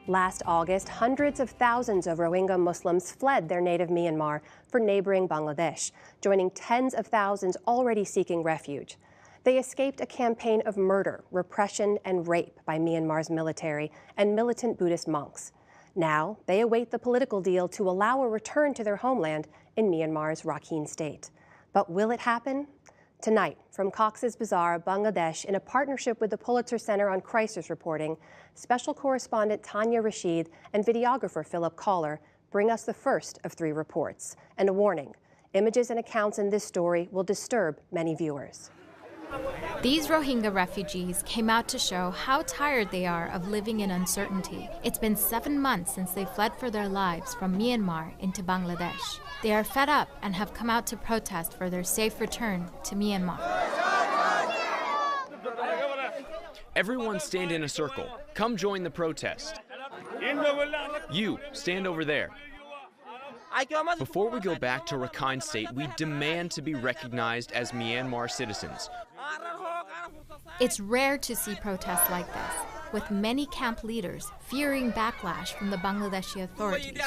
Last August, hundreds of thousands of Rohingya Muslims fled their native Myanmar for neighboring Bangladesh, joining tens of thousands already seeking refuge. They escaped a campaign of murder, repression, and rape by Myanmar's military and militant Buddhist monks. Now, they await the political deal to allow a return to their homeland in Myanmar's Rakhine state. But will it happen? Tonight, from Cox's Bazar, Bangladesh, in a partnership with the Pulitzer Center on Crisis Reporting, special correspondent Tania Rashid and videographer Phillip Caller bring us the first of 3 reports. And a warning, images and accounts in this story will disturb many viewers. These Rohingya refugees came out to show how tired they are of living in uncertainty. It's been 7 months since they fled for their lives from Myanmar into Bangladesh. They are fed up and have come out to protest for their safe return to Myanmar. Everyone stand in a circle. Come join the protest. You, stand over there. Before we go back to Rakhine State, we demand to be recognized as Myanmar citizens. It's rare to see protests like this, with many camp leaders fearing backlash from the Bangladeshi authorities.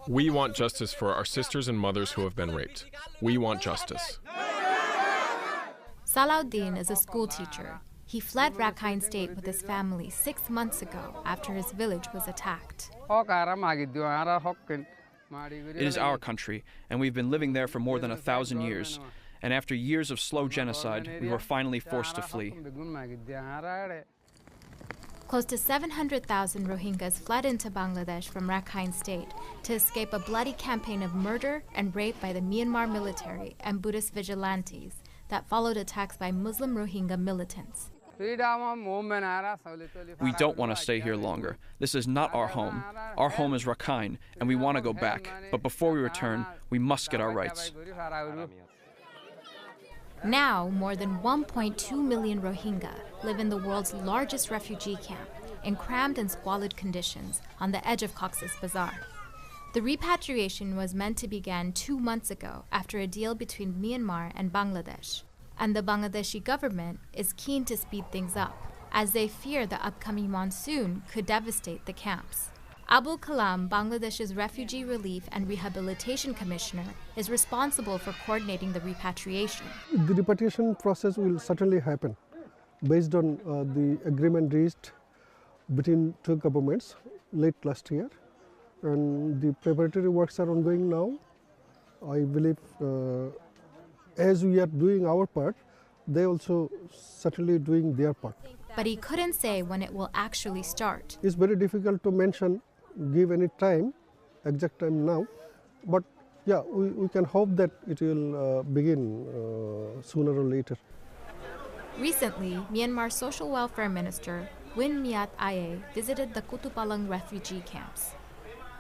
We want justice for our sisters and mothers who have been raped. We want justice. Salahuddin is a school teacher. He fled Rakhine State with his family 6 months ago after his village was attacked. It is our country, and we've been living there for more than 1,000 years. And after years of slow genocide, we were finally forced to flee. Close to 700,000 Rohingyas fled into Bangladesh from Rakhine State to escape a bloody campaign of murder and rape by the Myanmar military and Buddhist vigilantes that followed attacks by Muslim Rohingya militants. We don't want to stay here longer. This is not our home. Our home is Rakhine, and we want to go back. But before we return, we must get our rights. Now, more than 1.2 million Rohingya live in the world's largest refugee camp in crammed and squalid conditions on the edge of Cox's Bazar. The repatriation was meant to begin 2 months ago after a deal between Myanmar and Bangladesh. And the Bangladeshi government is keen to speed things up, as they fear the upcoming monsoon could devastate the camps. Abul Kalam, Bangladesh's Refugee Relief and Rehabilitation Commissioner, is responsible for coordinating the repatriation. The repatriation process will certainly happen based on the agreement reached between 2 governments late last year. And the preparatory works are ongoing now. I believe as we are doing our part, they also certainly doing their part. But he couldn't say when it will actually start. It's very difficult to mention, give any time, exact time now. But yeah, we can hope that it will begin sooner or later. Recently, Myanmar's Social Welfare Minister Win Myat Aye visited the Kutupalang refugee camps.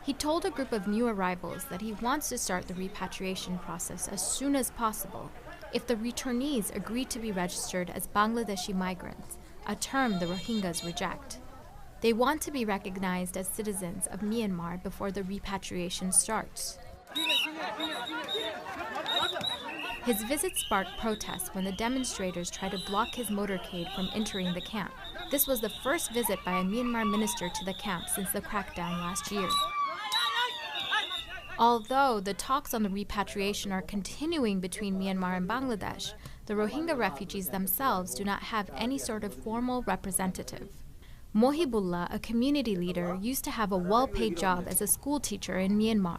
He told a group of new arrivals that he wants to start the repatriation process as soon as possible if the returnees agree to be registered as Bangladeshi migrants, a term the Rohingyas reject. They want to be recognized as citizens of Myanmar before the repatriation starts. His visit sparked protests when the demonstrators tried to block his motorcade from entering the camp. This was the first visit by a Myanmar minister to the camp since the crackdown last year. Although the talks on the repatriation are continuing between Myanmar and Bangladesh, the Rohingya refugees themselves do not have any sort of formal representative. Mohibullah, a community leader, used to have a well-paid job as a school teacher in Myanmar.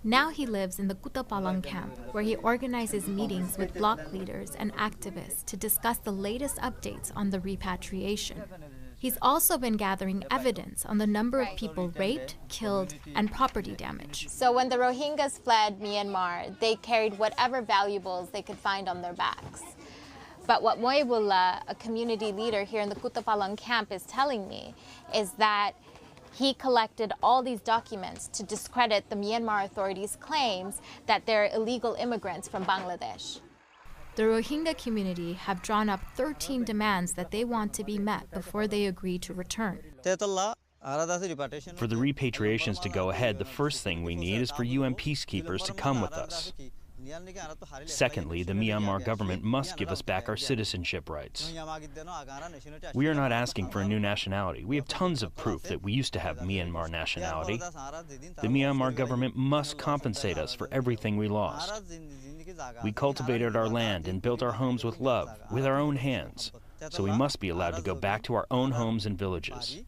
Now he lives in the Kutupalang camp, where he organizes meetings with bloc leaders and activists to discuss the latest updates on the repatriation. He's also been gathering evidence on the number of people raped, killed, and property damage. So when the Rohingyas fled Myanmar, they carried whatever valuables they could find on their backs. But what Mohibullah, a community leader here in the Kutupalang camp, is telling me is that he collected all these documents to discredit the Myanmar authorities' claims that they're illegal immigrants from Bangladesh. The Rohingya community have drawn up 13 demands that they want to be met before they agree to return. For the repatriations to go ahead, the first thing we need is for UN peacekeepers to come with us. Secondly, the Myanmar government must give us back our citizenship rights. We are not asking for a new nationality. We have tons of proof that we used to have Myanmar nationality. The Myanmar government must compensate us for everything we lost. We cultivated our land and built our homes with love, with our own hands. So we must be allowed to go back to our own homes and villages.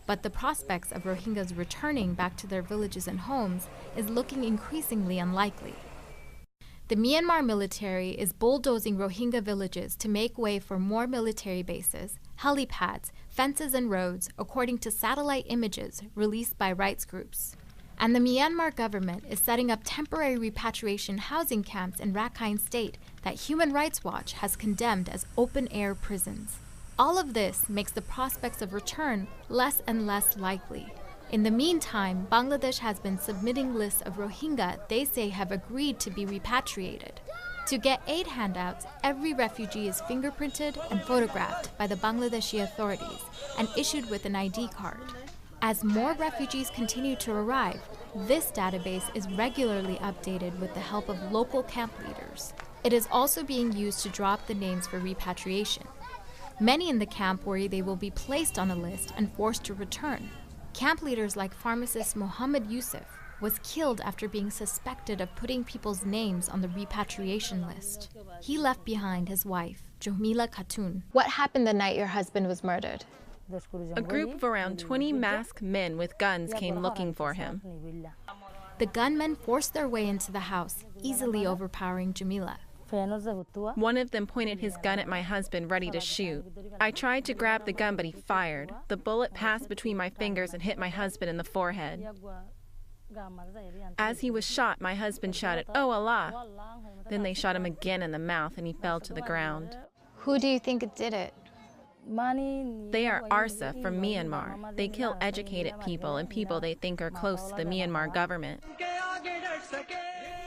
But the prospects of Rohingyas returning back to their villages and homes is looking increasingly unlikely. The Myanmar military is bulldozing Rohingya villages to make way for more military bases, helipads, fences and roads, according to satellite images released by rights groups. And the Myanmar government is setting up temporary repatriation housing camps in Rakhine State that Human Rights Watch has condemned as open-air prisons. All of this makes the prospects of return less and less likely. In the meantime, Bangladesh has been submitting lists of Rohingya they say have agreed to be repatriated. To get aid handouts, every refugee is fingerprinted and photographed by the Bangladeshi authorities and issued with an ID card. As more refugees continue to arrive, this database is regularly updated with the help of local camp leaders. It is also being used to drop the names for repatriation. Many in the camp worry they will be placed on a list and forced to return. Camp leaders like pharmacist Mohammed Yusuf was killed after being suspected of putting people's names on the repatriation list. He left behind his wife, Jamila Khatun. What happened the night your husband was murdered? A group of around 20 masked men with guns came looking for him. The gunmen forced their way into the house, easily overpowering Jamila. One of them pointed his gun at my husband, ready to shoot. I tried to grab the gun, but he fired. The bullet passed between my fingers and hit my husband in the forehead. As he was shot, my husband shouted, "Oh Allah!" Then they shot him again in the mouth and he fell to the ground. Who do you think did it? They are ARSA from Myanmar. They kill educated people and people they think are close to the Myanmar government.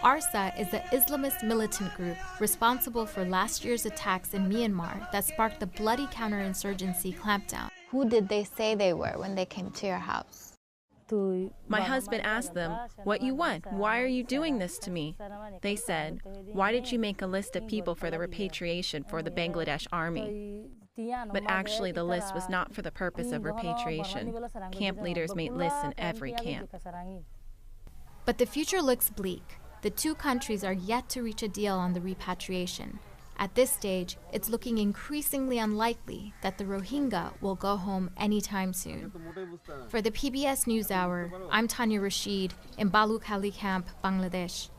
ARSA is the Islamist militant group responsible for last year's attacks in Myanmar that sparked the bloody counterinsurgency clampdown. Who did they say they were when they came to your house? My husband asked them, "What you want? Why are you doing this to me?" They said, "Why did you make a list of people for the repatriation for the Bangladesh army?" But actually the list was not for the purpose of repatriation. Camp leaders made lists in every camp. But the future looks bleak. The two countries are yet to reach a deal on the repatriation. At this stage, it's looking increasingly unlikely that the Rohingya will go home anytime soon. For the PBS NewsHour, I'm Tania Rashid in Balukhali Camp, Bangladesh.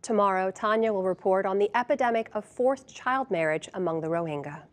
Tomorrow, Tania will report on the epidemic of forced child marriage among the Rohingya.